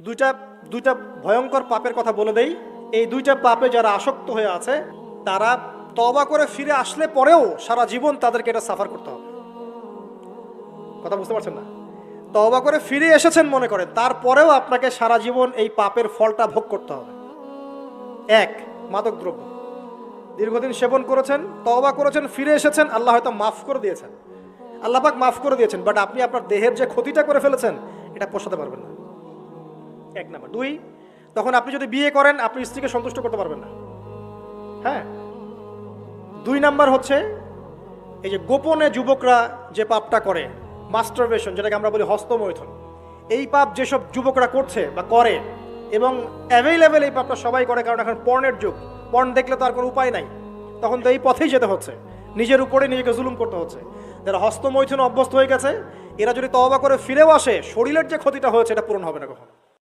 দুইটা দুইটা ভয়ঙ্কর পাপের কথা বলে দেই। এই দুইটা পাপে যারা আসক্ত হয়ে আছে তারা তওবা করে ফিরে আসলে পরেও সারা জীবন তাদেরকে এটা সাফার করতে হবে। কথা বুঝতে পারছেন না? তওবা করে ফিরে এসেছেন মনে করেন, তারপরেও আপনাকে সারা জীবন এই পাপের ফলটা ভোগ করতে হবে। এক, মাদকদ্রব্য দীর্ঘদিন সেবন করেছেন, তওবা করেছেন, ফিরে এসেছেন, আল্লাহ হয়তো মাফ করে দিয়েছেন, আল্লাহ পাক মাফ করে দিয়েছেন, বাট আপনি আপনার দেহের যে ক্ষতিটা করে ফেলেছেন এটা পোষাতে পারবেন না। এক নাম্বার। দুই, তখন আপনি যদি বিয়ে করেন আপনি স্ত্রীকে সন্তুষ্ট করতে পারবেন না। হ্যাঁ। দুই নাম্বার হচ্ছে এই যে গোপনে যুবকরা যে পাপটা করে, মাস্টারবেশন, যেটাকে আমরা বলি হস্তমৈথুন, এই পাপ যেসব যুবকরা করছে বা করে, এবং অ্যাভেলেবেল এই পাপটা সবাই করে, কারণ এখন পর্নের যুগ, পর্ন দেখলে তো আর কোনো উপায় নাই, তখন তো এই পথেই যেতে হচ্ছে, নিজের উপরে নিজেকে জুলুম করতে হচ্ছে। যারা হস্তমৈথুন অভ্যস্ত হয়ে গেছে এরা যদি তওবা করে ফিরেও আসে, শরীরের যে ক্ষতিটা হয়েছে এটা পূরণ হবে না কখনো।